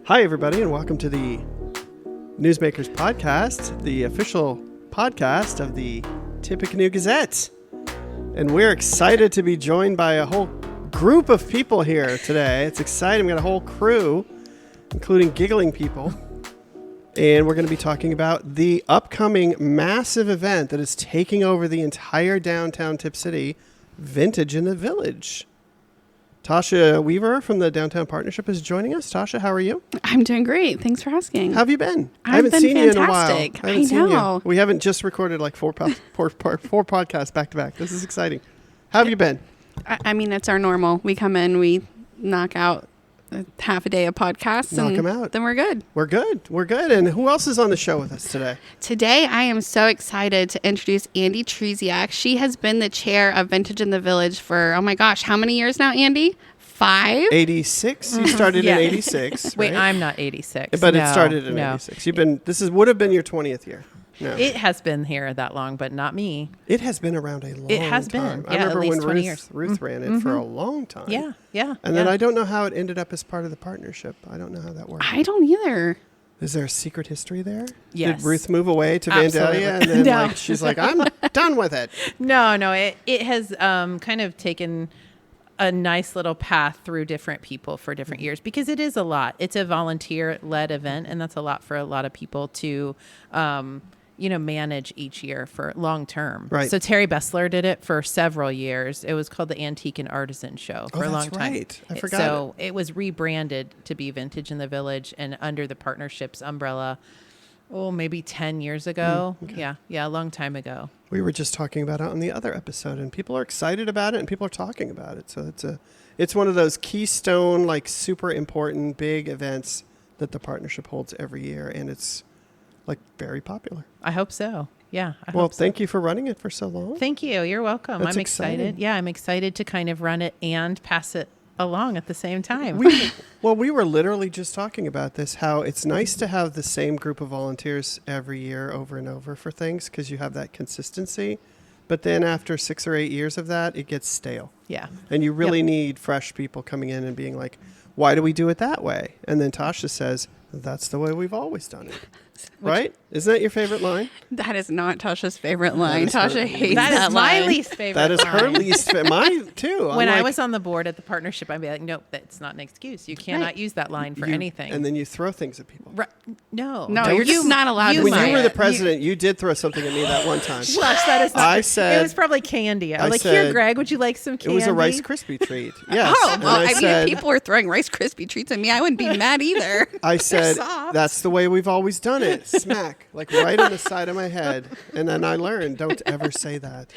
Hi, everybody, and welcome to the Newsmakers Podcast, the official podcast of the Tippecanoe Gazette. And we're excited to be joined by a whole group of people here today. It's exciting. We got a whole crew, including giggling people. And we're going to be talking about the upcoming massive event that is taking over the entire downtown Tipp City, Vintage in the Village. Tasha Weaver from the Downtown Partnership is joining us. Tasha, how are you? I'm doing great. Thanks for asking. How have you been? I haven't been seen fantastic. you in a while. I I know. We haven't just recorded like four podcasts back to back. This is exciting. How have you been? I mean, it's our normal. We come in, we knock out half a day of podcasts. Knock them out. Then we're good. We're good. We're good. And who else is on the show with us today? Today, I am so excited to introduce Andi Treziak. She has been the chair of Vintage in the Village for, oh my gosh, how many years now, Andi? 5? 86. You started in 86. Wait, right? I'm not 86. But it started in 86. You've been. This would have been your 20th year. No. It has been here that long, but not me. It has been around a long time. It has been. I Yeah, remember at least when 20 years. Ruth ran it for a long time. Yeah, yeah. And then I don't know how it ended up as part of the partnership. I don't know how that worked. I don't either. Is there a secret history there? Yes. Did Ruth move away to Absolutely. Vandalia and then No. she's like, I'm done with it? No. It has kind of taken a nice little path through different people for different years because it is a lot. It's a volunteer-led event, and that's a lot for a lot of people to manage each year for long term. Right. So Terry Bessler did it for several years. It was called the Antique and Artisan Show for a long time. Right. I forgot. So it was rebranded to be Vintage in the Village and under the partnership's umbrella. Maybe 10 years ago. Okay. Yeah, a long time ago. We were just talking about it on the other episode, and people are excited about it, and people are talking about it. So it's one of those keystone, like super important, big events that the partnership holds every year, and it's like very popular. I hope so. Yeah. Well, thank you for running it for so long. Thank you. You're welcome. That's I'm excited. exciting. Yeah, I'm excited to kind of run it and pass it along at the same time. We were literally just talking about this, how it's nice to have the same group of volunteers every year over and over for things because you have that consistency. But then after 6 or 8 years of that, it gets stale. Yeah. And you really need fresh people coming in and being like, why do we do it that way? And then Tasha says, that's the way we've always done it. Right? Isn't that your favorite line? That is not Tasha's favorite line. That is Tasha hates That that is my line. least favorite. That is her line. least favorite. Mine too. When I was on the board at the partnership, I'd be like, nope, that's not an excuse. You cannot Right. use that line for anything. And then you throw things at people. No, you're just not allowed to When say you were it. the president, you did throw something at me that one time. Shush, that is not. I said- it was probably candy. I was like, said- here, Greg, would you like some It candy? was a Rice Krispie treat. Yes. Oh, And well, I mean, said, if people were throwing Rice Krispie treats at me, I wouldn't be mad either. I said, soft. that's the way we've always done it. Smack. Like right on the side of my head. And then I learned, don't ever say that.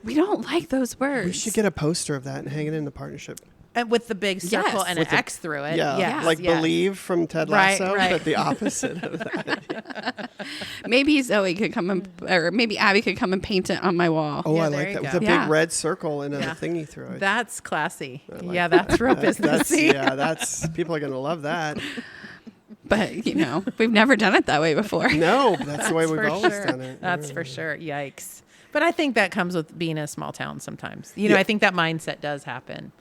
We don't like those words. We should get a poster of that and hang it in the partnership. And with the big circle Yes. and With an the- X through it. Yeah. Yes, Like yes. Believe from Ted Right, Lasso, right. but the opposite of that. Maybe Zoe could come and, or maybe Abby could come and paint it on my wall. Oh, Yeah, I there like you that. go. With a Yeah. big red circle and a Yeah. thingy through it. That's classy. like Yeah, that's real businessy. That's people are going to love that. But, we've never done it that way before. No, that's the way we've for always sure. done it. That's for sure. Yikes. But I think that comes with being a small town sometimes. Yeah. I think that mindset does happen.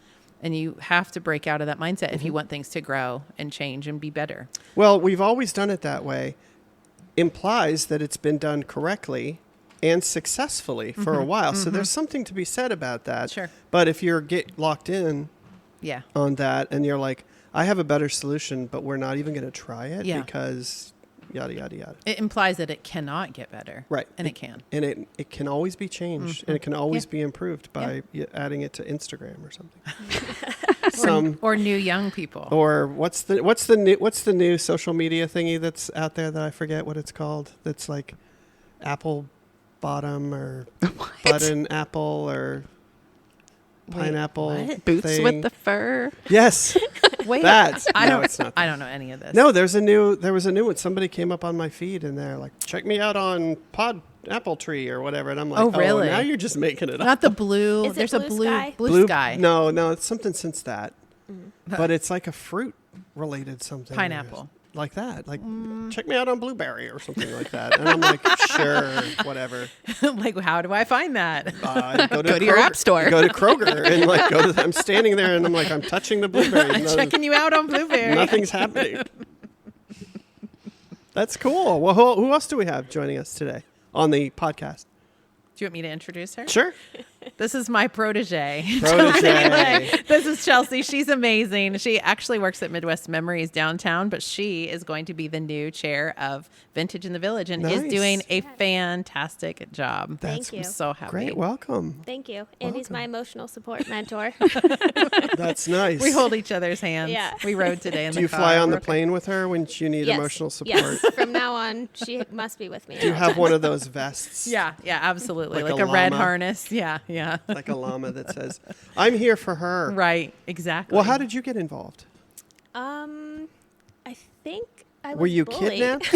And you have to break out of that mindset if you Mm-hmm. want things to grow and change and be better. Well, we've always done it that way implies that it's been done correctly and successfully for a while. So there's something to be said about that. Sure. But if you're get locked in Yeah. on that and you're like, I have a better solution, but we're not even going to try it Yeah. because yada, yada, yada. It implies that it cannot get better. Right. And it can. And it can always be changed and it can always be improved by adding it to Instagram or something. Or new young people. Or what's the new social media thingy that's out there that I forget what it's called? That's like apple bottom or button apple or pineapple what? Boots thing. with the fur. Yes. Wait, That. I No, don't. it's not I don't know any of this. No, there was a new one. Somebody came up on my feed and they're like, check me out on Apple Tree or whatever. And I'm like, Oh, really? now you're just making it up. Not the blue. Is it There's Blue a blue Sky? blue sky. No, it's something since that. But it's like a fruit related something. Pineapple. Like that. Like, check me out on Blueberry or something like that. And I'm like, sure, whatever. Like, how do I find that? Go Go to your app store. Go to Kroger and like I'm standing there and I'm like, I'm touching the blueberry. Checking you out on Blueberry. Nothing's happening. That's cool. Well, who else do we have joining us today on the podcast? Do you want me to introduce her? Sure. This is my protege. Protege. This is Chelsea. She's amazing. She actually works at Midwest Memories downtown, but she is going to be the new chair of Vintage in the Village and is Nice. doing a fantastic job. Thank you. I'm so happy. Great. Welcome. Thank you. Andy's my emotional support mentor. That's nice. We hold each other's hands. Yeah. We rode today in Do the you car. fly on the We're okay. plane with her when you need Yes. emotional support? Yes. From now on, she must be with me. Do you have one of those vests? Yeah, absolutely. Like Like, a a red llama? harness. Yeah. Like a llama that says, I'm here for her. Right, exactly. Well, how did you get involved? I think I was Were you bullied. kidnapped?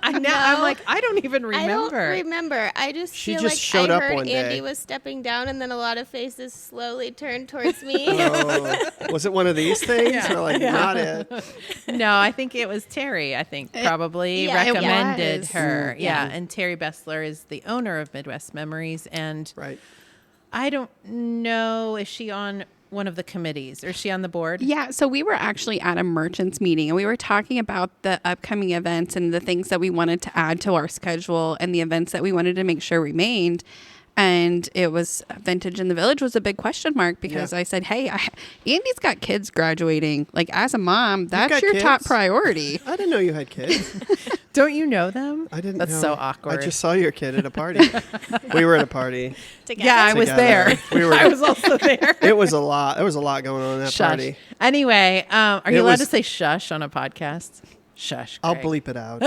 I'm like, I don't even I don't remember. remember. I just She feel just like showed I up heard one Andy day. was stepping down, and then a lot of faces slowly turned towards me. Oh, was it one of these things? Yeah. Or like, not it. No, I think it was Terry, I think, probably yeah, it recommended was. her. Yeah. Yeah. And Terry Bessler is the owner of Midwest Memories. And Right. I don't know, is she on one of the committees? Or is she on the board? Yeah, so we were actually at a merchants meeting and we were talking about the upcoming events and the things that we wanted to add to our schedule and the events that we wanted to make sure remained. And it was Vintage in the Village was a big question mark because Yeah. I said, hey, Andy's got kids graduating. Like, as a mom, that's got your top kids? priority. I didn't know you had kids. Don't you know them? I didn't That's know. so awkward. I just saw your kid at a party. We were at a party. Together. Yeah, I was Together. there. We were- I was also there. It was a lot. There was a lot going on in that Shush. party. Anyway, are It you allowed was- to say shush on a podcast? Shush. I'll Greg. bleep it out.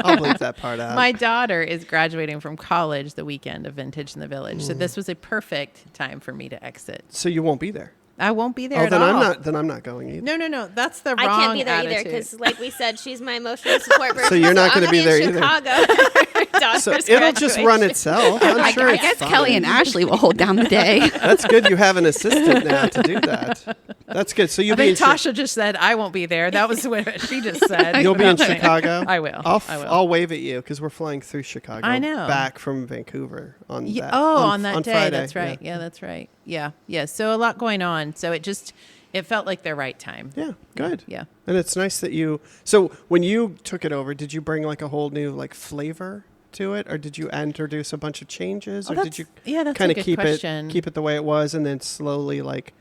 I'll bleep that part out. My daughter is graduating from college the weekend of Vintage in the Village. So this was a perfect time for me to exit. So you won't be there. I won't be there Oh, at then all. I'm not. Then I'm not going either. No. That's the wrong I can't be there either attitude. because, like we said, she's my emotional support person. So you're not I'm gonna be in there either. Chicago. So it'll just run itself. I'm sure I it's guess fine. Kelly and Ashley will hold down the day. That's good. You have an assistant now to do that. That's good. So I you'll be in think Tasha just said, I won't be there. That was what she just said. You'll be in Chicago. I will. I will. I'll wave at you because we're flying through Chicago. I know. Back from Vancouver on Yeah, that. on that day. Friday. That's right. Yeah, that's right. Yeah. So a lot going on. So it felt like the right time. Yeah. Good. Yeah. And it's nice that you. So when you took it over, did you bring like a whole new like flavor to it, or did you introduce a bunch of changes, or did you that's kind a of good keep question. it the way it was, and then slowly like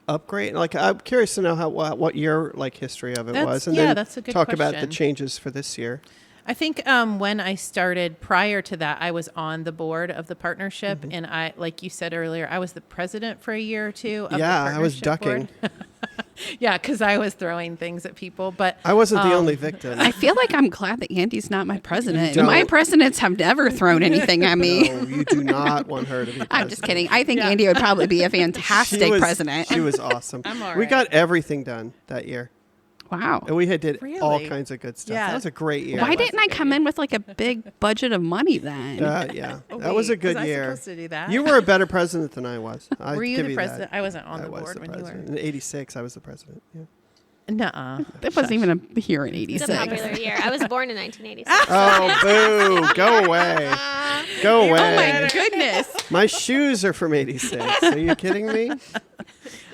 upgrade? Like I'm curious to know what your like history of it was, and then that's a good talk about the question. changes for this year. I think when I started prior to that, I was on the board of the partnership. Mm-hmm. And I, like you said earlier, I was the president for a year or two. Of Yeah, the I was partnership ducking. board. Yeah, because I was throwing things at people. But I wasn't the only victim. I feel like I'm glad that Andy's not my president. Don't. My presidents have never thrown anything at me. No, you do not want her to be president. I'm just kidding. I think Andy would probably be a fantastic She was- president. She was awesome. I'm all We right. got everything done that year. Wow. And we did all Really? kinds of good stuff. Yeah. That was a great year. Why was didn't a I good come in with like a big budget of money then? Yeah, Oh, that was a wait, good was I year. supposed to do that? You were a better president than I was. I'd Were you give the that. president? I wasn't on I the was board the when president. you were. In '86, I was the president. Yeah. Nuh-uh. That wasn't even a year in It's a 86. popular year. I was born in 1986. Oh, boo! Go away. Go away. Oh my goodness. My shoes are from '86. Are you kidding me?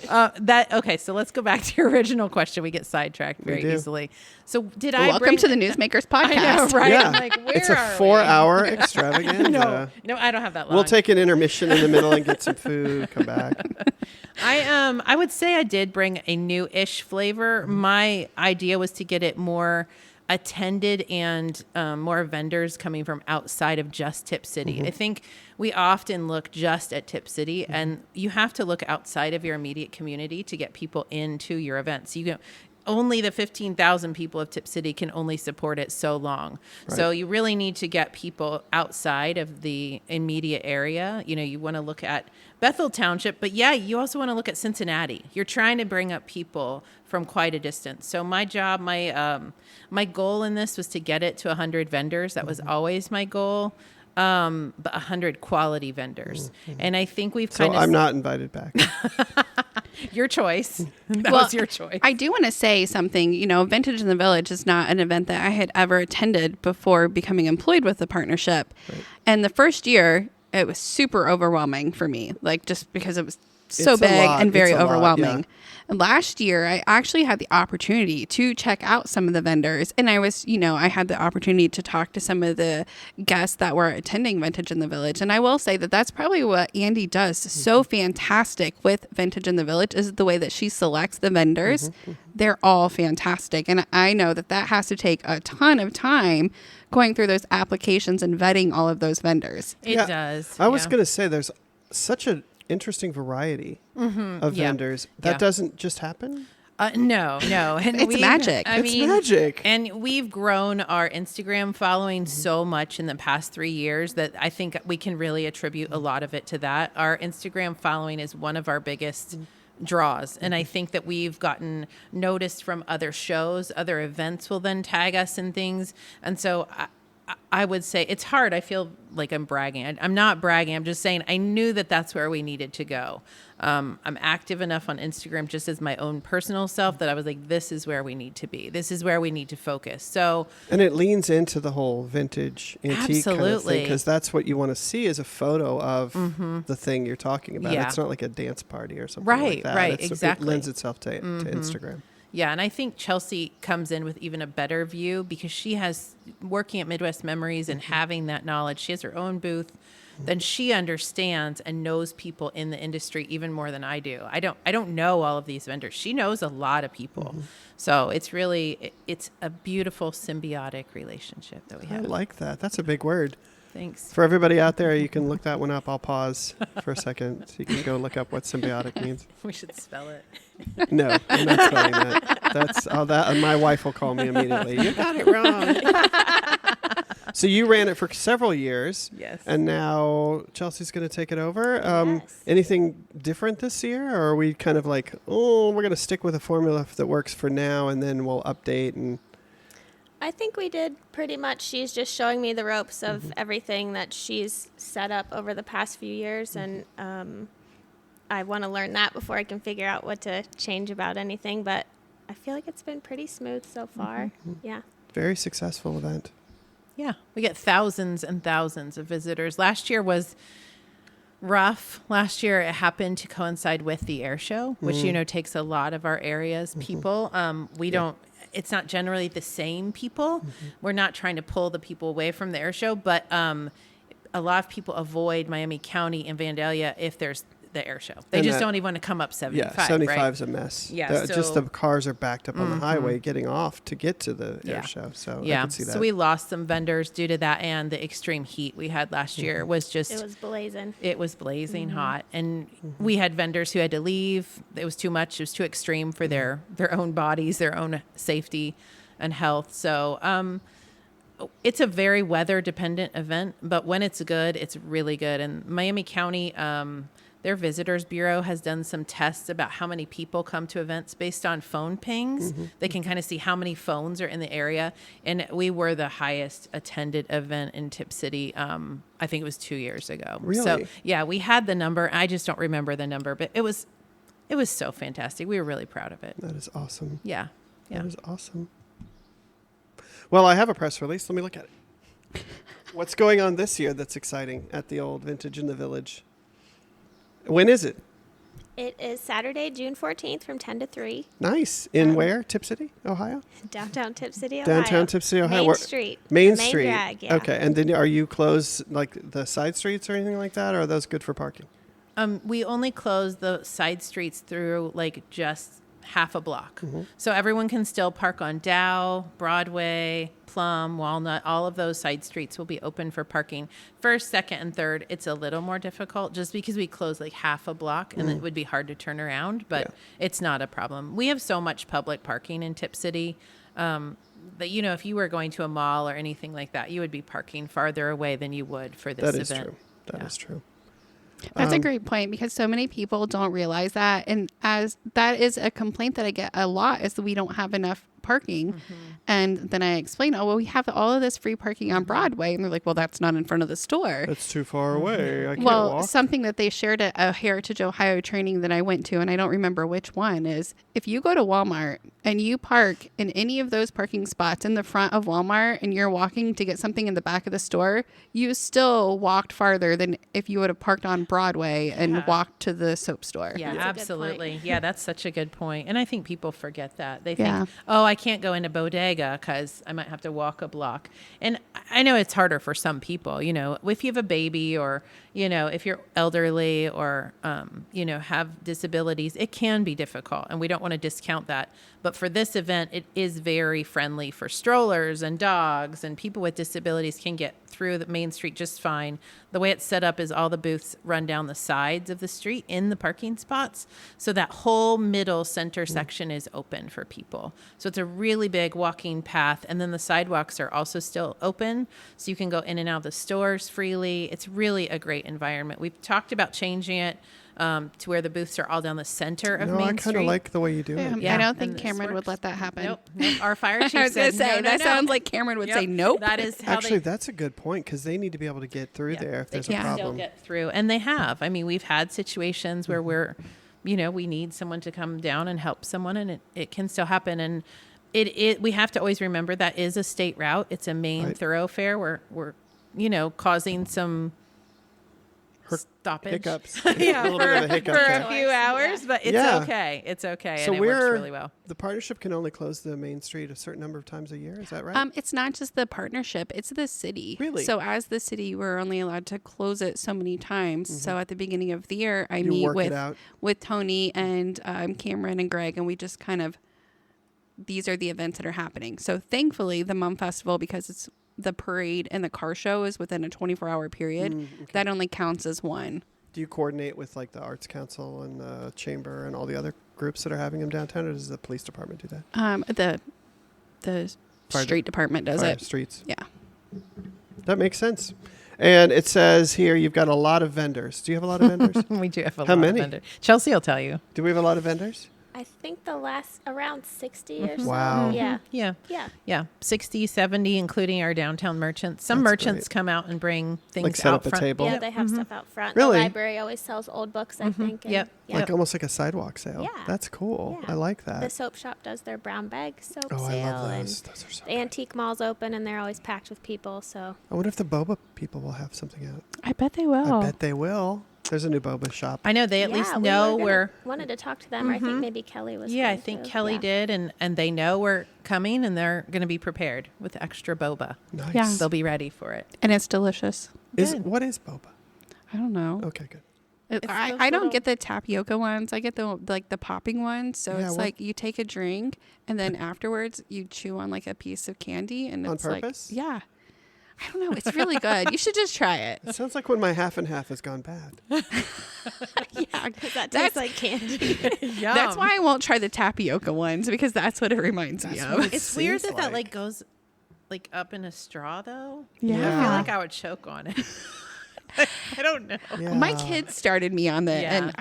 Okay, so let's go back to your original question. We get sidetracked very do. easily. So did I Welcome bring to the Newsmakers podcast. I know, right? Yeah. I'm like, where It's a are we? 4-hour extravaganza. No, I don't have that long. We'll take an intermission in the middle and get some food. Come back. I would say I did bring a new-ish flavor. My idea was to get it more attended and more vendors coming from outside of just Tipp City. I think we often look just at Tipp City, and you have to look outside of your immediate community to get people into your events. Only the 15,000 people of Tipp City can only support it so long. Right. So you really need to get people outside of the immediate area. You want to look at Bethel Township, but yeah, you also want to look at Cincinnati. You're trying to bring up people from quite a distance. So my job, my goal in this was to get it to 100 vendors. That was always my goal. But 100 quality vendors. And I think we've So kind of... I'm not invited back. Your choice. That Well, was your choice. I do want to say something. Vintage in the Village is not an event that I had ever attended before becoming employed with the partnership. And the first year, it was super overwhelming for me, like just because it was so It's a big lot. and very It's a lot, overwhelming. yeah. And last year, I actually had the opportunity to check out some of the vendors. And I was, I had the opportunity to talk to some of the guests that were attending Vintage in the Village. And I will say that that's probably what Andi does so fantastic with Vintage in the Village is the way that she selects the vendors. They're all fantastic. And I know that that has to take a ton of time going through those applications and vetting all of those vendors. It does. I was going to say there's such an interesting variety of vendors. That doesn't just happen? No. And It's magic. It's magic. And we've grown our Instagram following so much in the past 3 years that I think we can really attribute a lot of it to that. Our Instagram following is one of our biggest draws. And I think that we've gotten noticed from other shows, other events will then tag us and things. And so I would say it's hard. I feel like I'm bragging. I'm not bragging. I'm just saying I knew that that's where we needed to go. I'm active enough on Instagram just as my own personal self that I was like, this is where we need to be. This is where we need to focus. So, and it leans into the whole vintage antique kind of thing because that's what you want to see is a photo of the thing you're talking about. Yeah. It's not like a dance party or something Right, like that. right, It exactly. lends itself to Instagram. Yeah, and I think Chelsea comes in with even a better view because she has working at Midwest Memories and having that knowledge. She has her own booth. Then she understands and knows people in the industry even more than I do. I don't know all of these vendors. She knows a lot of people. So it's a beautiful symbiotic relationship that we I have. like that. That's a big word. Thanks. For everybody out there, you can look that one up. I'll pause for a second so you can go look up what symbiotic means. We should spell it. No, I'm not spelling that. That's my wife will call me immediately. You got it wrong. So you ran it for several years. Yes. And now Chelsea's going to take it over. Yes. Anything different this year? Or are we kind of like, we're going to stick with a formula that works for now and then we'll update? And I think we did pretty much. She's just showing me the ropes of everything that she's set up over the past few years. And I want to learn that before I can figure out what to change about anything. But I feel like it's been pretty smooth so far. Yeah. very successful event. Yeah, we get thousands and thousands of visitors. Last year was rough. Last year it happened to coincide with the air show, which, takes a lot of our area's people. We don't, it's not generally the same people. We're not trying to pull the people away from the air show, but a lot of people avoid Miami County and Vandalia if there's the air show. They just don't even want to come up 75. Yeah, 75 right? is a mess. Yeah, just the cars are backed up on the highway getting off to get to the air show. So I can see that. So we lost some vendors due to that, and the extreme heat we had last year was just... It was blazing. It was blazing hot, and we had vendors who had to leave. It was too much. It was too extreme for their own bodies, their own safety and health. So it's a very weather dependent event, but when it's good, it's really good. And Miami County, their visitors bureau has done some tests about how many people come to events based on phone pings. They can kind of see how many phones are in the area. And we were the highest attended event in Tipp City. I think it was 2 years ago. Really? So yeah, we had the number. I just don't remember the number, but it was so fantastic. We were really proud of it. That is awesome. Yeah. That is awesome. Well, I have a press release. Let me look at it. What's going on this year that's exciting at the old Vintage in the Village? When is it? It is Saturday, June 14th from 10 to 3. Nice. In where? Tipp City, Ohio? Downtown Tipp City, Ohio. Downtown Tipp City, Ohio. Main Street. Main The Street. Drag, yeah. Okay. And then are you closed like the side streets or anything like that? Or are those good for parking? We only close the side streets through like just half a block. So everyone can still park on Dow, Broadway, Plum, Walnut. All of those side streets will be open for parking. First, second, and third, it's a little more difficult just because we close like half a block and it would be hard to turn around, but it's not a problem. We have so much public parking in Tipp City that, if you were going to a mall or anything like that, you would be parking farther away than you would for this event. That is true. That is true. That's a great point because so many people don't realize that. And as that is a complaint that I get a lot is that we don't have enough parking. And then I explained, oh, well, we have all of this free parking on Broadway. And they're like, well, that's not in front of the store. That's too far away. I can't Well, walk. something that they shared at a Heritage Ohio training that I went to, and I don't remember which one, is if you go to Walmart and you park in any of those parking spots in the front of Walmart and you're walking to get something in the back of the store, you still walked farther than if you would have parked on Broadway and walked to the soap store. Yeah, That's a good absolutely. point. Yeah, that's such a good point. And I think people forget that. They think, Yeah. oh, I can't go into bodega because I might have to walk a block. And I know it's harder for some people, you know, if you have a baby or, you know, if you're elderly or, you know, have disabilities, it can be difficult. And we don't want to discount that. But for this event, it is very friendly for strollers and dogs, and people with disabilities can get through the main street just fine. The way it's set up is all the booths run down the sides of the street in the parking spots. So that whole middle center section is open for people. So it's a really big walking path. And then the sidewalks are also still open. So you can go in and out of the stores freely. It's really a great environment. We've talked about changing it to where the booths are all down the center of No, I Main kind Street. of like the way you do it. Yeah, I don't and think this Cameron would works. let that happen. Nope. Our fire chief I was going said, to say, no, no, that no. sounds like Cameron would Yep. say nope. That is how Actually, they that's a good point because they need to be able to get through Yeah, there if they there's a can still problem. get through, and they have. I mean, we've had situations where we're, you know, we need someone to come down and help someone, and it can still happen. And we have to always remember that is a state route. It's a main Right. thoroughfare. We're, you know, causing some stoppage. Hiccups. Yeah, a little bit of a hiccup for there. a few hours, but it's Yeah. okay. It's okay, So and it works really well. the partnership can only close the main street a certain number of times a year. Is that right? It's not just the partnership, it's the city. Really? So as the city, we're only allowed to close it so many times. So at the beginning of the year, I You meet work it out. with Tony and Cameron and Greg, and we just kind of, these are the events that are happening. So thankfully, the Mum Festival, because it's the parade and the car show is within a 24-hour period, that only counts as one. Do you coordinate with like the Arts Council and the Chamber and all the other groups that are having them downtown, or does the police department do that? The Fire- street department does Fire it. streets. Yeah. That makes sense. And it says here you've got a lot of vendors. Do you have a lot of vendors? We do have a How lot many? of vendors. Chelsea will tell you. Do we have a lot of vendors? I think the last around 60 or so. Wow. Yeah. Yeah. Yeah. Yeah, 60, 70, including our downtown merchants. Some That's merchants great. come out and bring things Like set out up a front. table? Yeah, they have stuff out front. Really? The library always sells old books, I think. and- Yep. Yeah. Like almost like a sidewalk sale. Yeah. That's cool. Yeah. I like that. The soap shop does their brown bag soap Oh, sale. I love and those. Those are so the good. antique mall's open and they're always packed with people. So I wonder if the boba people will have something out. I bet they will. I bet they will. There's a new boba shop. I know they at yeah, least we know were we're. wanted to talk to them. I think maybe Kelly was. Yeah, I going think to. Kelly Yeah. did, and they know we're coming, and they're going to be prepared with extra boba. Nice. Yeah. They'll be ready for it. And it's delicious. Good. What is boba? I don't know. Okay, good. It's I those don't little- get the tapioca ones. I get the popping ones. So Yeah, it's what- like you take a drink and then afterwards you chew on like a piece of candy and On it's purpose? like yeah. I don't know. It's really good. You should just try it. It sounds like when my half and half has gone bad. Yeah, That That's- tastes like candy. that's why I won't try the tapioca ones because that's what it reminds me That's of. what it It's weird seems that like goes like up in a straw though. I Yeah. feel like I would choke on it. I don't know. Yeah. My kids started me on that, Yeah. and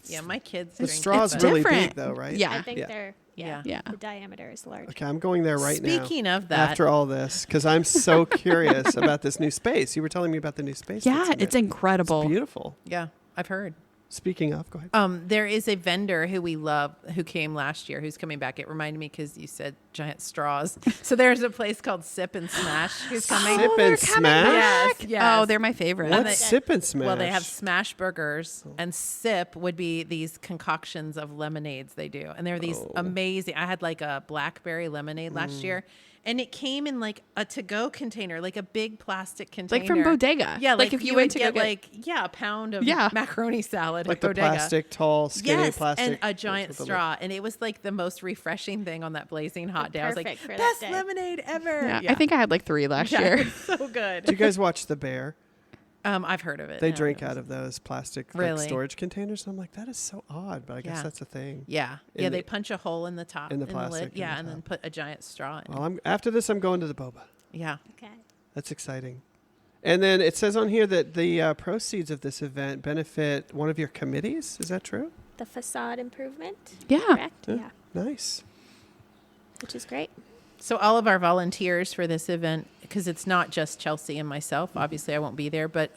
Yeah, my kids. The drink straw's it, It's but- really different. big though, right? Yeah. I think Yeah. they're Yeah. Yeah. the diameter is large. Okay, I'm going there right now. Speaking of that, After all this, because I'm so curious about this new space. You were telling me about the new space. Yeah, that's in it's it. incredible. It's beautiful. yeah, I've heard. Speaking of, go ahead. There is a vendor who we love who came last year who's coming back. It reminded me because you said giant straws. So there's a place called Sip and Smash who's coming. Sip and Smash? Yes, yes. Oh, they're my favorite. And What's they- Sip and Smash? Well, they have smash burgers, and Sip would be these concoctions of lemonades they do. And they're these amazing. I had like a blackberry lemonade last year, and it came in like a to-go container, like a big plastic container. Like from Bodega. Yeah, Like if you would went to go get get- like, a pound of Yeah. macaroni salad like at the Bodega. plastic, tall, skinny Yes, plastic. and a giant with the lid. straw. And it was like the most refreshing thing on that blazing hot day. I was like, Perfect for that best day. lemonade ever. Yeah, I think I had like 3 last Yeah, year. it's so good. Do you guys watch The Bear? I've heard of it. They Yeah. drink out of those plastic like, Really? storage containers. And I'm like, that is so odd, but I guess Yeah. that's a thing. Yeah. In Yeah, the- they punch a hole in the top. in the lid. plastic in Yeah, the and then top. put a giant straw in. Well, after this, I'm going to the boba. Yeah. Okay. That's exciting. And then it says on here that the proceeds of this event benefit one of your committees. Is that true? The facade improvement. Yeah. Correct. Yeah. Yeah. Nice. which is great. So all of our volunteers for this event, because it's not just Chelsea and myself, obviously I won't be there, but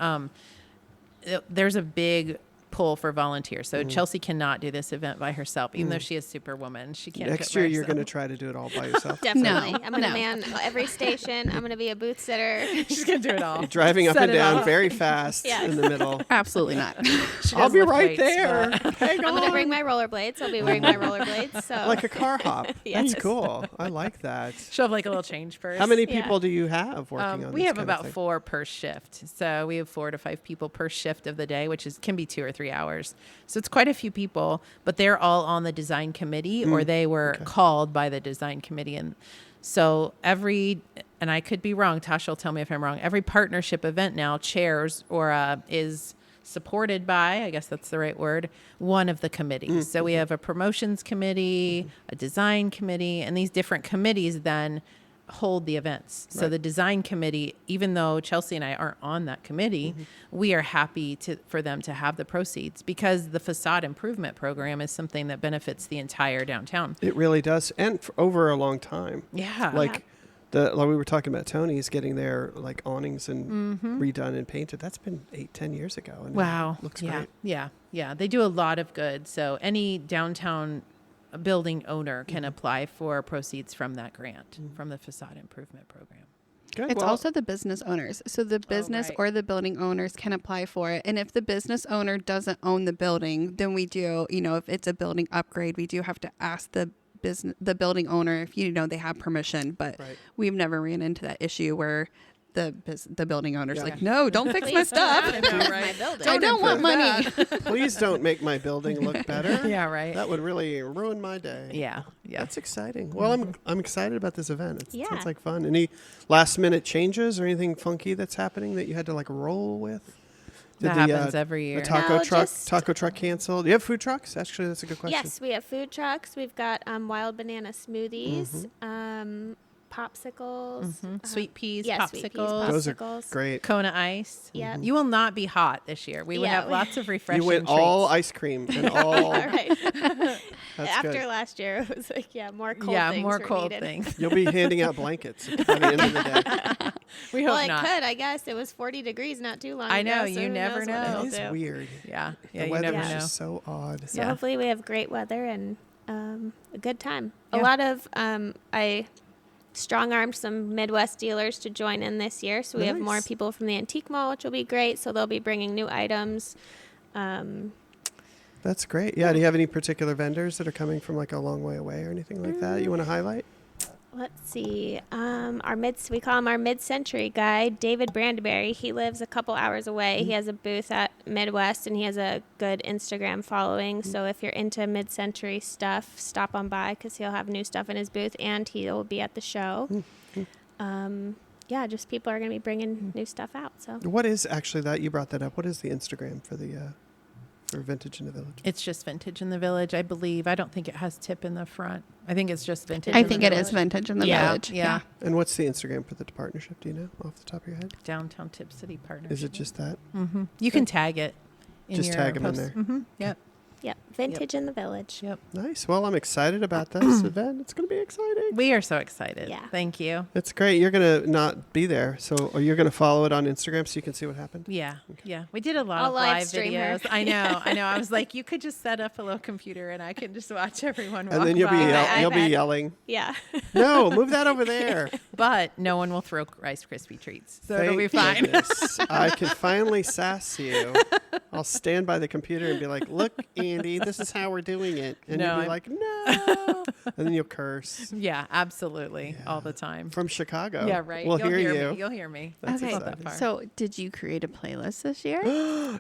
there's a big pull for volunteers. So Chelsea cannot do this event by herself, even though she is Superwoman. She can't. Next year, you're going to try to do it all by yourself. Definitely. No, I'm going to no. man every station. I'm going to be a booth sitter. She's going to do it all. Driving up Set and it down off. very fast Yes. in the middle. Absolutely not. She I'll does be lift right weights, there. but- Hang I'm going to on. bring my rollerblades. I'll be wearing my rollerblades. So Like a car hop. Yes. That's cool. I like that. She'll have like a little change purse. How many Yeah. people do you have working on we this have kind of about thing? 4 per shift. So we have 4 to 5 people per shift of the day, which can be 2 or 3 hours. So it's quite a few people, but they're all on the design committee or they were called by the design committee. And so and I could be wrong, Tasha will tell me if I'm wrong, every partnership event now chairs or is supported by, I guess that's the right word, one of the committees. So we have a promotions committee, a design committee, and these different committees then hold the events. So Right. the design committee, even though Chelsea and I aren't on that committee, we are happy for them to have the proceeds because the facade improvement program is something that benefits the entire downtown. It really does. And for over a long time. Yeah. Like we were talking about Tony's getting their like awnings and redone and painted. That's been 8-10 years ago. And Wow. it looks yeah. great. Yeah. They do a lot of good. So any downtown building owner can apply for proceeds from that grant, from the facade improvement program. Good. It's Well, also the business owners. So the business right. or the building owners can apply for it. And if the business owner doesn't own the building, then we do, if it's a building upgrade, we do have to ask the building owner if they have permission. But Right. we've never ran into that issue where the building owner's Yeah. like, no, don't fix my Please stuff. don't improve my building. I don't want money. please don't make my building look better. Yeah, right. That would really ruin my day. Yeah. That's exciting. Well, I'm excited about this event. It Yeah. sounds like fun. Any last minute changes or anything funky that's happening that you had to like roll with? That happens every year. The taco No, truck just- canceled. Do you have food trucks? Actually, that's a good question. Yes, we have food trucks. We've got wild banana smoothies, popsicles, Sweet peas, yes, sweet peas, popsicles, Those are popsicles. great. Kona ice. Yep. You will not be hot this year. We will Yeah. have lots of refreshing You went treats. all ice cream and all. All right. That's After good. last year, it was like, more cold yeah, things more were cold needed. things. You'll be handing out blankets by the end of the day. We hope Well, it not. could, I guess. It was 40 degrees not too long I ago. know, so you who never knows what know. it'll It is do. weird. Yeah, The you weather never is know. just so odd. So Yeah. hopefully we have great weather and a good time. Yeah. A lot of I strong-armed some Midwest dealers to join in this year, so we have more Nice. people from the Antique Mall, which will be great. So they'll be bringing new items. That's great. Yeah. Do you have any particular vendors that are coming from like a long way away or anything like that you want to highlight? Let's see. We call him our mid-century guy, David Brandeberry. He lives a couple hours away. He has a booth at Midwest, and he has a good Instagram following. So if you're into mid-century stuff, stop on by because he'll have new stuff in his booth, and he'll be at the show. Just people are going to be bringing new stuff out. So What is actually that? You brought that up. What is the Instagram for the for Vintage in the Village? It's just Vintage in the Village, I believe. I don't think it has tip in the front. I think it's just Vintage I in think the it is Village. vintage in the Yeah, village. yeah. And what's the Instagram for the partnership? Do you know off the top of your head? Downtown Tipp City partnership. Is it just that? Mm-hmm. You can tag it. Just tag 'em in there. Mm-hmm. Yep. vintage in the village. Yep. Nice. Well, I'm excited about this event. It's going to be exciting. We are so excited. Yeah. Thank you. It's great. You're going to not be there, or you're going to follow it on Instagram so you can see what happened? Yeah. Yeah. We did a lot I'll of live live stream her. videos. I know. I was like, you could just set up a little computer and I can just watch everyone walk And then you'll be by. you'll be iPad. yelling, Yeah. no, move that over there. But no one will throw Rice Krispie treats. So it'll Thank be fine. goodness. I can finally sass you. I'll stand by the computer and be like, look, Andi, this is how we're doing it. And No, you'll be I'm- like, no. And then you'll curse. Yeah, absolutely. Yeah. All the time. From Chicago. Yeah, right. We'll You'll hear me. you. You'll hear me. That's Okay, Not that exciting. far. so did you create a playlist this year?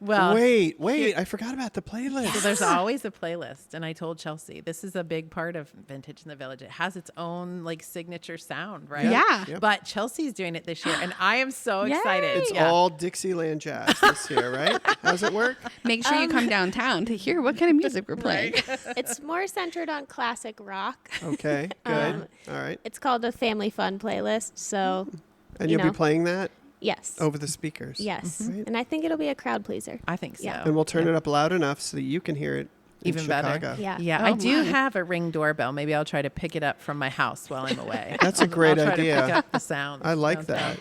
Well, wait. I forgot about the playlist. So there's always a playlist, and I told Chelsea this is a big part of Vintage in the Village. It has its own like signature sound, right? Yeah. Yep. But Chelsea's doing it this year, and I am so excited. It's Yeah. all Dixieland jazz this year, right? How does it work? Make sure you come downtown to hear what kind of music we're playing. It's more centered on classic rock. Okay, good. All right. It's called a family fun playlist. So, And you you'll know. be playing that yes. over the speakers. Yes. Right. And I think it'll be a crowd pleaser. I think so. Yeah. And we'll turn it up loud enough so that you can hear it in Even better. Chicago. Yeah. Yeah, Oh, I do my. have a Ring doorbell. Maybe I'll try to pick it up from my house while I'm away. That's a great I'll try idea. to pick up the sound. I like that.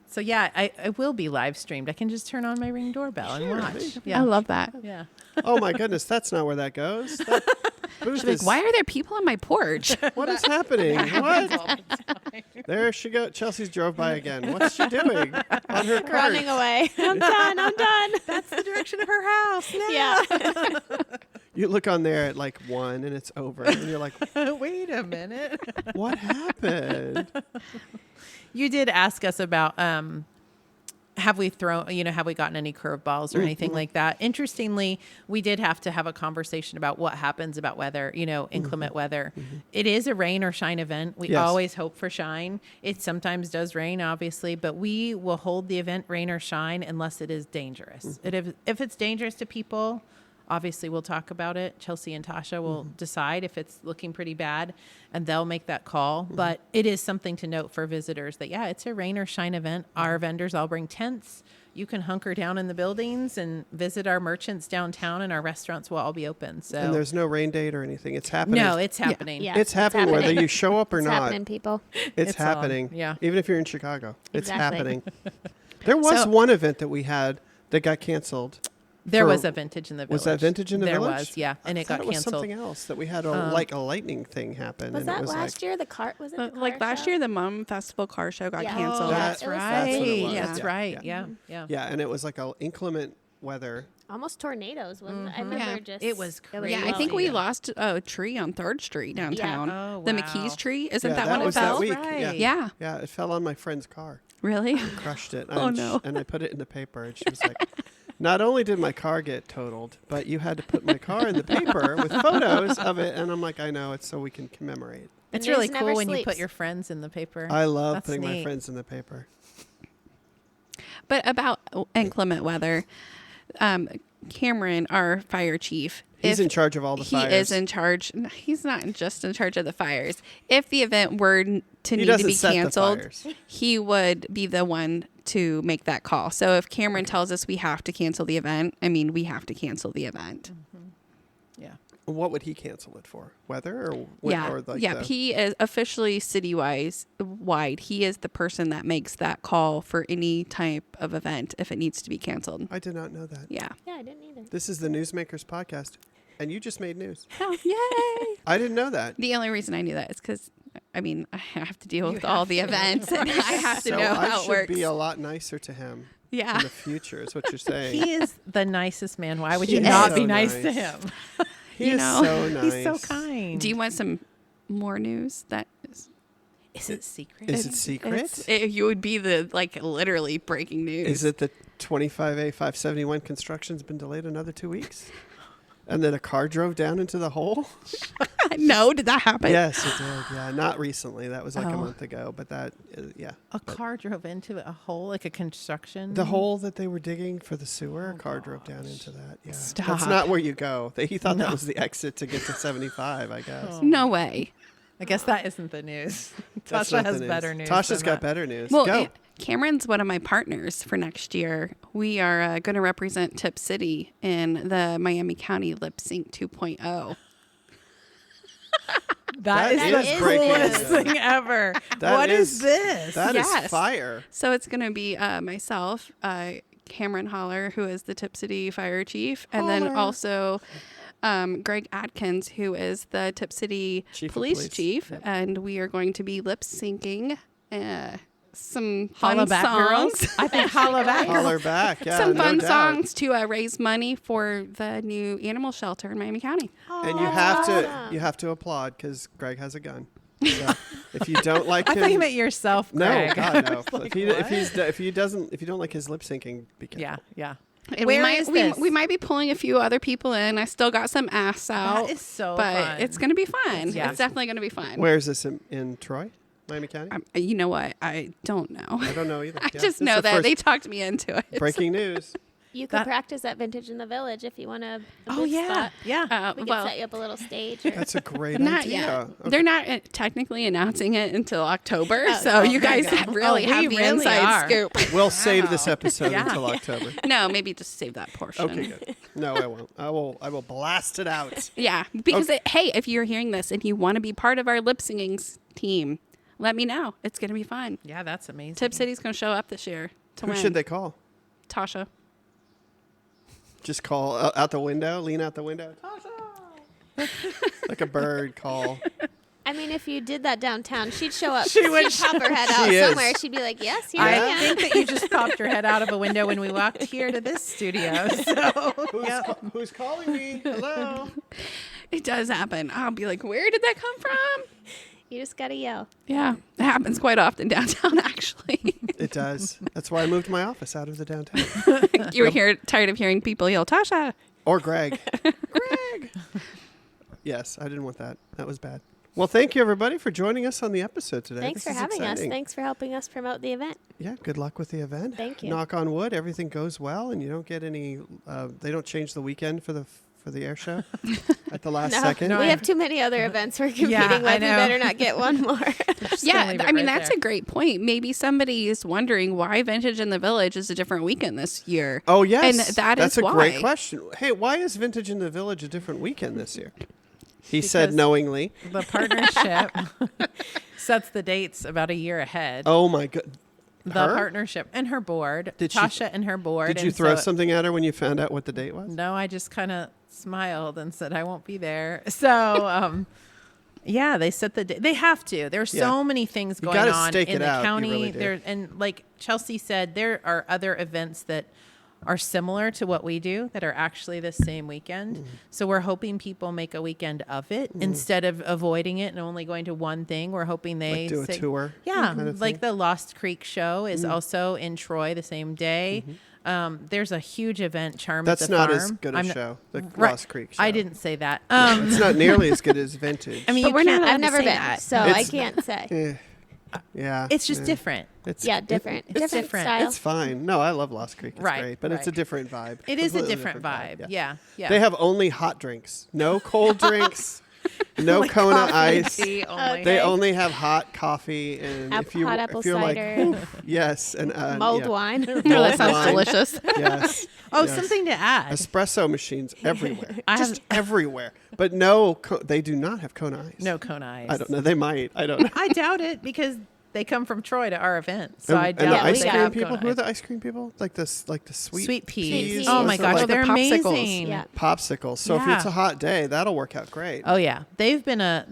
So yeah, I will be live streamed. I can just turn on my Ring doorbell and watch. I Yeah. love that. Yeah. Oh my goodness, that's not where that goes. That booth She's like, is- why are there people on my porch? What is happening? What? There she goes. Chelsea's drove by again. What's she doing on her cart? Running away. I'm done. I'm done. That's the direction of her house. No. Yeah. You look on there at like 1 and it's over, and you're like, Wait a minute. what happened? You did ask us about have we gotten any curveballs or anything like that? Interestingly, we did have to have a conversation about what happens about weather, inclement weather. It is a rain or shine event. We Yes. always hope for shine. It sometimes does rain, obviously, but we will hold the event rain or shine unless it is dangerous. If it's dangerous to people, obviously we'll talk about it. Chelsea and Tasha will decide if it's looking pretty bad, and they'll make that call. But it is something to note for visitors that, yeah, it's a rain or shine event. Our vendors all bring tents. You can hunker down in the buildings and visit our merchants downtown, and our restaurants will all be open. So And there's no rain date or anything. It's happening. no, it's happening. Yeah. It's happening whether you show up or It's not. happening, people. It's It's on. happening. Yeah. Even if you're in Chicago, it's Exactly. happening. There was So- one event that we had that got canceled. There For- was a vintage in the village. Was that vintage in the there village? was, yeah, and I it thought got it was canceled. something else that we had like a lightning thing happen. Was and that it was last year? The cart was it? The Like car last show? year, the Mum Festival car show got Yeah. canceled. Oh, That's it was right. That's what it was. That's Yeah. right. Yeah. Yeah. Yeah, and it was like a inclement weather. Almost tornadoes, wasn't it? I remember Yeah. just It was crazy. Yeah, I think we Yeah. lost a tree on 3rd Street downtown. Oh, The wow. McKee's tree. Isn't Yeah, that that when it was that fell? week. Right. Yeah. Yeah, it fell on my friend's car. Really? Crushed it. Oh, and no. And I put it in the paper, and she was like, not only did my car get totaled, but you had to put my car in the paper with photos of it. And I'm like, I know, it's so we can commemorate. It's The really news cool never when you put sleeps. your friends in the paper. I love That's putting my neat. friends in the paper. But about inclement weather, Cameron, our fire chief, He's in charge of all the he fires. is in charge. No, he's not just in charge of the fires. If the event were to He need to doesn't be set the canceled, fires. he would be the one to make that call. So if Cameron tells us we have to cancel the event, I mean, we have to cancel the event. Yeah. What would he cancel it for? Weather or what? Yeah, Or like yeah. the- He is officially city-wide. He is the person that makes that call for any type of event if it needs to be canceled. I did not know that. Yeah. Yeah, I didn't either. This is the Newsmakers podcast, and you just made news. Oh, yay! I didn't know that. The only reason I knew that is because, I mean, I have to deal You with all have the to. events, and I have to So know I how it should works. be a lot nicer to him Yeah. in the future, is what you're saying. He is the nicest man. Why would He you is not so be nice to nice. him? He you is know, so nice. He's so kind. Do you want some more news? That Is it secret? Is it secret? you would be the literally breaking news. Is it the 25A 571 construction's been delayed another 2 weeks? And then a car drove down into the hole? No, did that happen? Yes, it did. Yeah, not recently. That was like a Oh. month ago. But that, yeah. A car drove into a hole, like a construction. The hole that they were digging for the sewer, a car drove down into that. Yeah. That's Stop. not where you go. He thought that was the exit to get to 75, I guess. No way. I guess that isn't the news. That's Tasha not the has news. better news. Tasha's than got that. better news. Well, Go. Cameron's one of my partners for next year. We are going to represent Tipp City in the Miami County Lip Sync 2.0. That is is the breaking coolest news. thing ever. That What is- is this? That is Yes. fire. So it's going to be myself, Cameron Holler, who is the Tipp City fire chief, and then Holler. also Greg Atkins, who is the Tipp City Chief of police police. chief. Yep. And we are going to be lip syncing some fun Holla back, songs. girls. I think holla back. Holler back. Yeah, Some no fun doubt. songs to raise money for the new animal shelter in Miami County. And you have to applaud because Greg has a gun. So if you don't like I him, thought you meant yourself, no, Greg. God no. Like, if you don't like his lip syncing, be careful. Yeah, yeah. And Where we is might this? we might be pulling a few other people in. I still got some ass out. That is so but fun. it's going to be fun. Yeah. It's definitely going to be fun. Where is this in Troy, Miami County? You know what? I don't know. I don't know either. I Yeah, just this is know the that first they talked me into it. breaking news. You could practice at Vintage in the Village if you want a Oh booth yeah, spot. yeah. We could set you up a little stage. That's a great Not idea. yet. Okay. They're not technically announcing it until October, Oh, so you there you guys go. really Oh, we have the really inside are. scoop. We'll save this Wow. episode Yeah. until October. No, maybe just save that portion. Okay, good. No, I won't. I will blast it out. Yeah, because Okay. hey, if you're hearing this and you want to be part of our lip singing team, let me know. It's going to be fun. Yeah, that's amazing. Tipp City's going to show up this year to Who win. should they call? Tasha. Just call out the window, lean out the window. Like a bird call. I mean, if you did that downtown, she'd show up. She would She'd pop her head out She is. somewhere. She'd be like, yes, here I I am. think that you just popped your head out of a window when we walked here to this studio. So Who's calling me? Hello. It does happen. I'll be like, where did that come from? You just got to yell. Yeah, it happens quite often downtown, actually. It does. That's why I moved my office out of the downtown. You were tired of hearing people yell, Tasha. Or Greg. Greg. Yes, I didn't want that. That was bad. Well, thank you, everybody, for joining us on the episode today. Thanks This for is having us. exciting. Thanks for helping us promote the event. Yeah, good luck with the event. Thank you. Knock on wood, everything goes well, and you don't get any. They don't change the weekend for the air show at the last second. No, we have too many other events we're competing I with. We know. better not get one more. Yeah, leave it I mean, right that's there. a great point. Maybe somebody is wondering why Vintage in the Village is a different weekend this year. Oh yes, And that's a why. great question. Hey, why is Vintage in the Village a different weekend this year? He said Because- knowingly. the partnership sets the dates about a year ahead. Oh my god. The partnership and her board, Did she- Tasha and her board. Did you and throw so- something at her when you found out what the date was? No, I just kind of smiled and said I won't be there. So, yeah, they set the date. They have to. There's Yeah. so many things You going gotta on stake in it the out. You county. really do. There and like Chelsea said, there are other events that are similar to what we do that are actually the same weekend. Mm-hmm. So we're hoping people make a weekend of it instead of avoiding it and only going to one thing. We're hoping they Like do a say- tour Yeah, kind of like thing? the Lost Creek show is also in Troy the same day. There's a huge event, Charm That's at the not Farm. as good a I'm not- show. The Right. Lost Creek show. I didn't say that. It's not nearly as good as Vintage. I mean, But you we're not can't- allowed I've to never say been, that. so I It's- can't say. Yeah. It's just different. It's, Yeah, different. It's different different. style. It's fine. No, I love Lost Creek. It's Right, great, but it's a right. different vibe. It is a Completely different vibe. Yeah. Yeah. They have only hot drinks. No cold drinks. No Like Kona coffee and ice. tea only. They only have hot coffee and Hot apple if you're cider, like yes and mulled yeah. wine. Oh, that sounds wine. delicious. Yes. Oh, yes. something to add. Espresso machines everywhere. I have- Just everywhere. But no, they do not have Kona ice. No Kona ice. I don't know. They might. I don't know. I doubt it because they come from Troy to our event. So I and doubt the Yeah, ice we cream got- people. Kona Who are ice. the ice cream people? Like the sweet Sweet peas. peas. Oh my What's it gosh, like? they're The popsicles. amazing. Yeah. popsicles. So if Yeah. it's a hot day, that'll work out great. Oh yeah, they've been a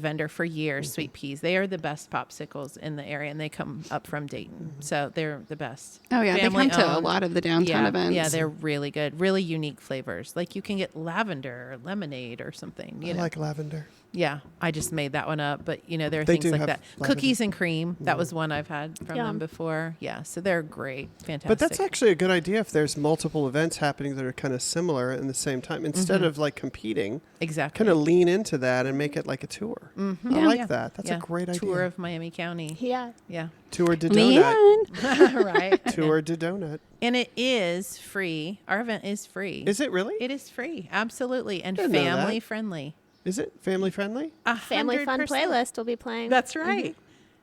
vendor for years. Sweet peas, they are the best popsicles in the area, and they come up from Dayton, so they're the best. Oh, yeah. They Family come to a owned. lot of the downtown Yeah, events. yeah, they're really good, really unique flavors. Like you can get lavender or lemonade or something. You I know, like lavender. yeah, I just made that one up, but you know there are They things do like have that. lavender. Cookies and cream, that was one I've had from Yum. them before. Yeah, so they're great, fantastic. But that's actually a good idea if there's multiple events happening that are kind of similar in the same time. Instead of like competing, exactly kind of lean into that and make it like a tour. I Yeah. like Yeah. that. That's a great idea. Tour of Miami County. Yeah. Yeah, Tour de donut. Leanne. right. Tour de donut. And it is free. Our event is free. Is it really? It is free, absolutely, and Didn't know that. family friendly. Is it family friendly? Family fun 100%. playlist will be playing. That's right.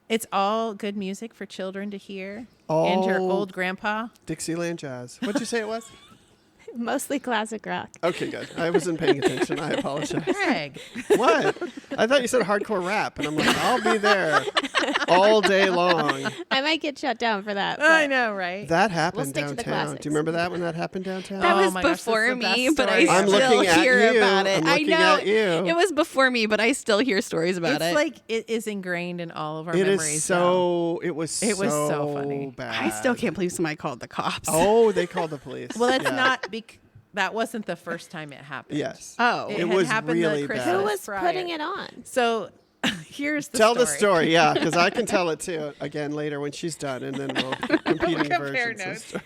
It's all good music for children to hear. And your All- old grandpa. Dixieland jazz. What'd you say it was? Mostly classic rock. Okay, good. I wasn't paying attention. I apologize. Greg. What? I thought you said hardcore rap, and I'm like, I'll be there all day long. I might get shut down for that. I but know, right? That happened We'll stick to the downtown. Do classics. you remember that when that happened downtown? That Oh was my gosh, that's before the me, best but I story I'm still looking at hear you. about it. I'm I looking know at you. it was before me, but I still hear stories about It's it. like it is ingrained in all of our It memories. is so. It was. It was so funny. Bad. I still can't believe somebody called the cops. Oh, they called the police. Well, that's Yeah. not that wasn't the first time it happened. Yes. Oh. It It had was happened really the bad. Christmas who was prior. putting it on? So here's the Tell story. the story, yeah, because I can tell it too again later when she's done, and then we'll competing compare versions. of notes. story.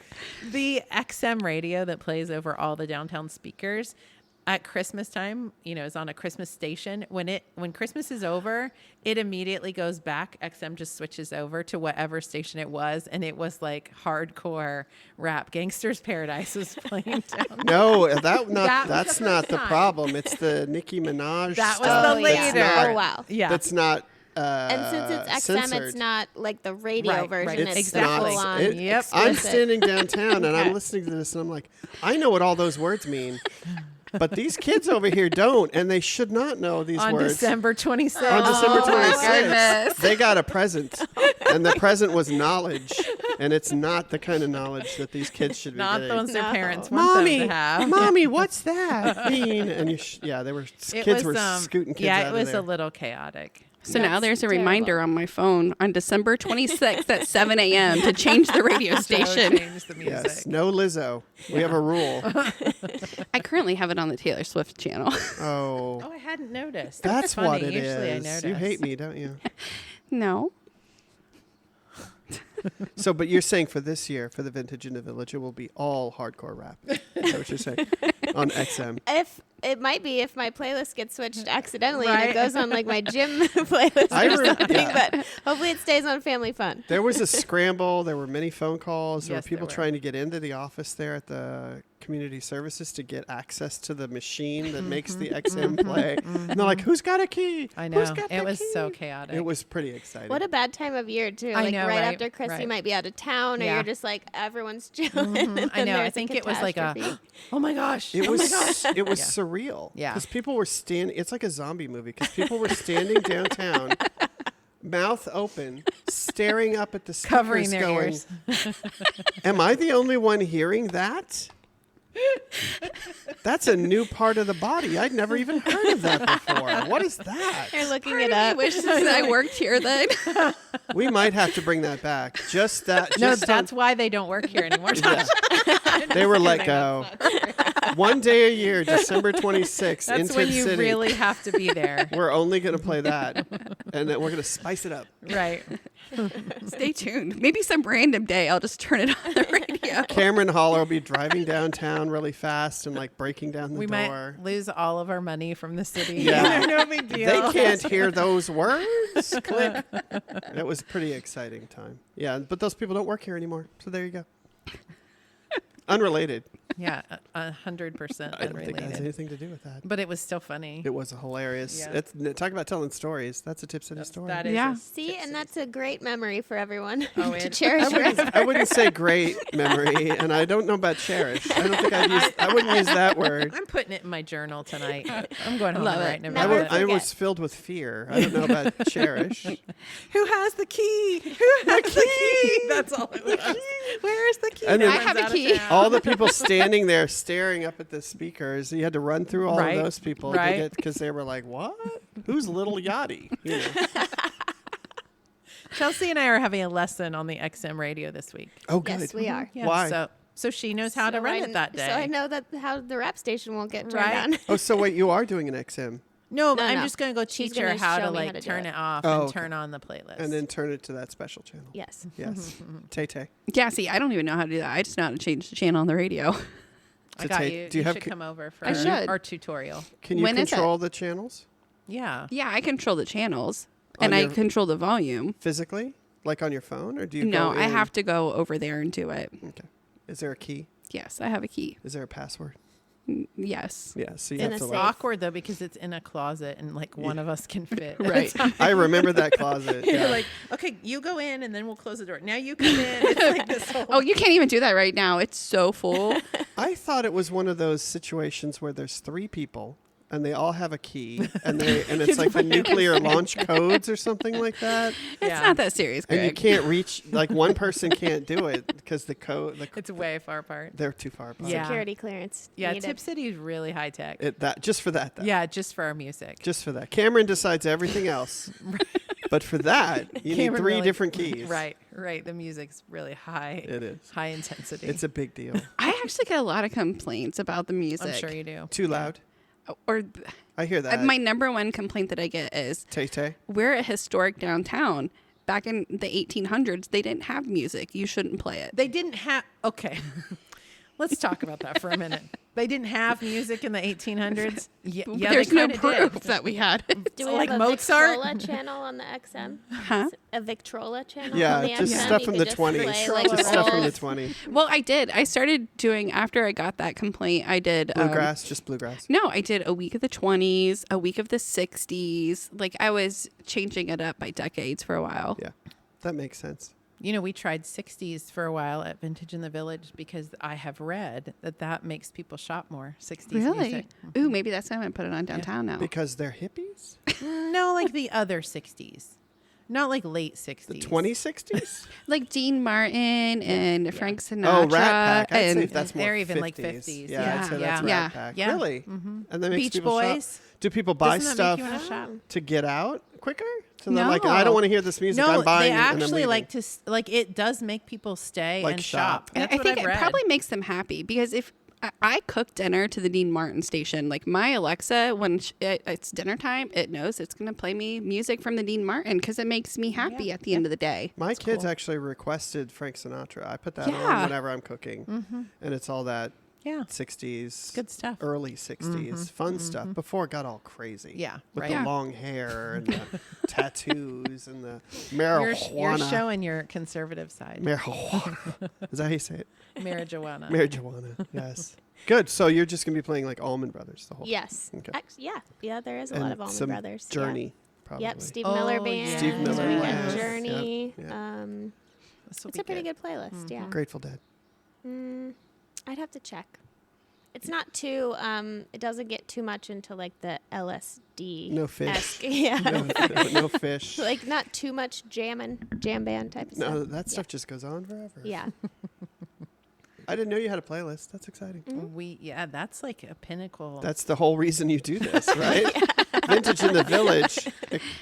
The XM radio that plays over all the downtown speakers at Christmas time, it's on a Christmas station. When Christmas is over, it immediately goes back. XM just switches over to whatever station it was, and it was like hardcore rap. Gangster's Paradise was playing down. No, that's the not first the time. problem. It's the Nicki Minaj. That was stuff. the That's later. not- Oh, wow. Yeah. That's not. And since it's XM, censored. it's not like the radio Right, version. right. It's Exactly. full on. Yep. I'm explicit. standing downtown and I'm Okay. listening to this and I'm like, I know what all those words mean. But these kids over here don't, and they should not know these on words. December 26th. On December Oh, my 26th, goodness. they got a present, and the present was knowledge, and it's not the kind of knowledge that these kids should be Not getting. those their No. parents want them to have. Mommy, what's that mean? And they were kids were scooting kids yeah, out it of was there. a little chaotic. So now That's there's a terrible. reminder on my phone on December 26th at 7 a.m. to change the radio So station. change the music. Yes, no Lizzo. We have a rule. I currently have it on the Taylor Swift channel. Oh, Oh, I hadn't noticed. that's funny. what it Usually I is. notice. You hate me, don't you? No. So, but you're saying for this year, for the Vintage in the Village, it will be all hardcore rap. Is that what you're saying? On XM. If it might be if my playlist gets switched accidentally and Right. it goes on like my gym playlist I or re- something, yeah. but hopefully it stays on Family Fun. There was a scramble. There were many phone calls. There Yes, were people there were. trying to get into the office there at the community services to get access to the machine that makes the XM play. And they're like, who's got a key? I know. Who's got It the was key?" so chaotic. It was pretty exciting. What a bad time of year too. I Like know, right right? after Chrissy Right. might be out of town, or Yeah. you're just like everyone's chilling. and I then know. I there's a think it was like a, catastrophe. oh my gosh. It oh was my gosh. it was Yeah. surreal. Yeah. Because people were standing. It's like a zombie movie. Because people were standing downtown, mouth open, staring up at the speakers, Covering their going, ears. "Am I the only one hearing that?" That's a new part of the body. I'd never even heard of that before. What is that? You're looking Part it of me up. wishes I worked here then. We might have to bring that back. Just that. No, just that's why they don't work here anymore. they were let go. One day a year, December 26th in That's when Tipp you City. really have to be there. We're only going to play that, and then we're going to spice it up. Right. Stay tuned. Maybe some random day I'll just turn it on the radio. Cameron Holler will be driving downtown really fast and like breaking down the We door. might lose all of our money from the city. Yeah. No big deal. They can't hear those words. Click. It was a pretty exciting time. Yeah, but those people don't work here anymore. So there you go. Unrelated. Yeah, 100% I don't think it has unrelated. anything to do with that. But it was still funny. It was hilarious. Yeah. Talk about telling stories. That's a Tipp City story. That is Yeah. a See, Tipp and City. that's a great memory for everyone Oh, to it- cherish. I wouldn't say great memory, and I don't know about cherish. I don't think I wouldn't use that word. I'm putting it in my journal tonight. I'm going home Love and it. writing Never about it. I forget. was filled with fear. I don't know about cherish. Who has the key? Who has the key? That's all it was. Where is the key? And then- Everyone's I have a out of key. town. All the people standing there staring up at the speakers, you had to run through all Right. of those people Right. because they were like, "What? Who's Little Yachty?" You know. Chelsea and I are having a lesson on the XM radio this week. Oh, good. Yes, we are. Yeah, Why? So she knows how to So run I it that day. So I know that how the rap station won't get turned Right. on. Oh, so wait, you are doing an XM No, but No, I'm no. just going to go She's teach her gonna how show to me how like to do turn it. it off Oh, and okay. turn on the playlist. and then turn it to that special channel. Yes. Yes. Tay-Tay. Yeah, see, I don't even know how to do that. I just know how to change the channel on the radio. I to got take- you. do you have should co- come over for I should. our tutorial. Can you When is it? control the channels Yeah. Yeah, I control the channels On and I your- control the volume. physically, like on your phone, or do you? No, go I in? have to go over there and do it. Okay. Is there a key? Yes, I have a key. Is there a password? Yes. Yeah. So you In have a to safe. like. Awkward though because it's in a closet and like one of us can fit. Right. I remember that closet. You're Yeah. like, okay, you go in and then we'll close the door. Now you come in. It's like this whole. Oh, you can't even do that right now. It's so full. I thought it was one of those situations where there's three people and they all have a key and it's like the nuclear launch codes or something like that. It's Yeah. not that serious, And you Greg. can't reach, like one person can't do it because the code, It's way far apart. they're too far apart. Yeah. Security clearance. Yeah, needed. Tipp City is really high tech. Just for that though. Yeah, just for our music. Just for that. Cameron decides everything else. But for that, you Cameron need three really- different keys. Right. The music's really high. It is. High intensity. It's a big deal. I actually get a lot of complaints about the music. I'm sure you do. Too loud. Or I hear that. my number one complaint that I get is Tay-Tay. we're a historic downtown. Back in the 1800s, they didn't have music. You shouldn't play it. They didn't have. Okay. Let's talk about that for a minute. They didn't have music in the 1800s. Yeah, There's they no kinda proof did. that we had. Do we like have a Mozart? Victrola channel on the XM? Huh? A Victrola channel on Yeah, the just XM? stuff You from could the just 20s. play, like, Just stuff from the rolls. 20s. Well, I did. I started doing, after I got that complaint, I did. Bluegrass, just bluegrass. No, I did a week of the 20s, a week of the 60s. Like, I was changing it up by decades for a while. Yeah, that makes sense. You know, we tried 60s for a while at Vintage in the Village because I have read that makes people shop more. 60s Really? music. Ooh, maybe that's why I'm going to put it on downtown now. Because they're hippies? No, like the other 60s. Not like late 60s. The 2060s? Like Dean Martin and Frank Sinatra. Oh, Rat Pack. I'd say and if that's more They're even 50s. like 50s. Yeah, I'd Yeah. say that's Yeah. Rat Pack. Yeah. Really? Mm-hmm. And that makes Beach people Boys. shop. Do people buy Doesn't that stuff make you wanna shop? to get out quicker? So they're like, No. I don't want to hear this music. No, I'm buying they it and I'm actually leaving. like to, like, it does make people stay Like and shop. shop. That's I what think I've it read. probably makes them happy because if I cook dinner to the Dean Martin station, like my Alexa, when it's dinner time, it knows it's going to play me music from the Dean Martin because it makes me happy at the end of the day. My kids actually requested Frank Sinatra. I put that on Yeah. whenever I'm cooking. And it's all that Yeah. 60s, Good stuff. early 60s, fun stuff before it got all crazy. Yeah, With right. the Yeah. long hair and the tattoos and the You're marijuana. showing your conservative side. Marijuana. Is that how you say it? Marijuana. Marijuana. Yes. Good. So you're just going to be playing like Allman Brothers the whole Yes. Okay. Yeah, there is a And lot of Allman some Brothers. Journey, probably. Yep, Steve Oh, Miller yeah. Band. Steve Miller, We got yes. Journey. Yep, yep. This will It's be a pretty good Mm-hmm. playlist, yeah. Grateful Dead. I'd have to check. It's not too, it doesn't get too much into like the LSD. No fish. Yeah. No fish. Like not too much jam band type of No, stuff. that stuff just goes on forever. Yeah. I didn't know you had a playlist. That's exciting. That's like a pinnacle. That's the whole reason you do this, right? Vintage in the Village.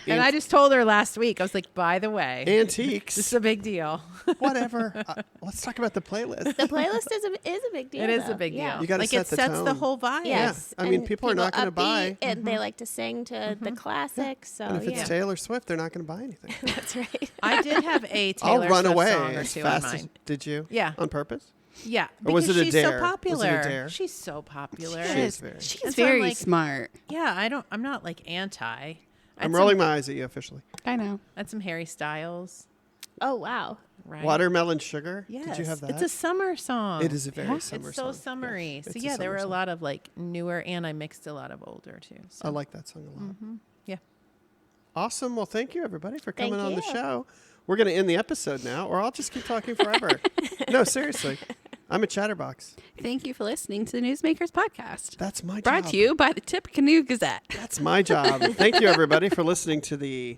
And I just told her last week, I was like, by the way, Antiques. this is a big deal. Whatever. Let's talk about the playlist. The playlist is a big deal. It is a though. big deal. Yeah. You gotta like set it the sets the tone. whole vibe. Yes. I mean, and people are not gonna upbeat, buy. And they like to sing to the classics. So And if it's yeah. Taylor Swift, they're not going to buy anything. That's right. I did have a Taylor I'll run Swift away song or as two fast on as. mine. Did you? Yeah. On purpose? Yeah, Or was because it a she's dare? so Was it a popular. dare? She's so popular. She is very. She's And so I'm very like- smart. Yeah, I'm not like anti. I'm rolling my eyes at you officially. I know. That's some Harry Styles. Oh wow. Right. Watermelon Sugar. Yes. Did you have that? It's a summer song. It is a very Yeah. summer It's so song. summery. It's So a yeah, there summer were a song. lot of like newer, and I mixed a lot of older too. So. I like that song a lot. Yeah. Awesome. Well, thank you everybody for coming Thank on the you. show. We're going to end the episode now, or I'll just keep talking forever. No, seriously. I'm a chatterbox. Thank you for listening to the Newsmakers Podcast. That's my Brought job. to you by the Tippecanoe Gazette. That's my job. Thank you, everybody, for listening to the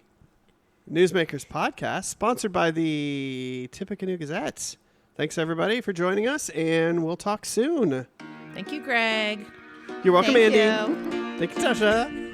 Newsmakers Podcast, sponsored by the Tippecanoe Gazette. Thanks, everybody, for joining us, and we'll talk soon. Thank you, Greg. You're welcome, Thank Andi. you. Thank you, Tasha.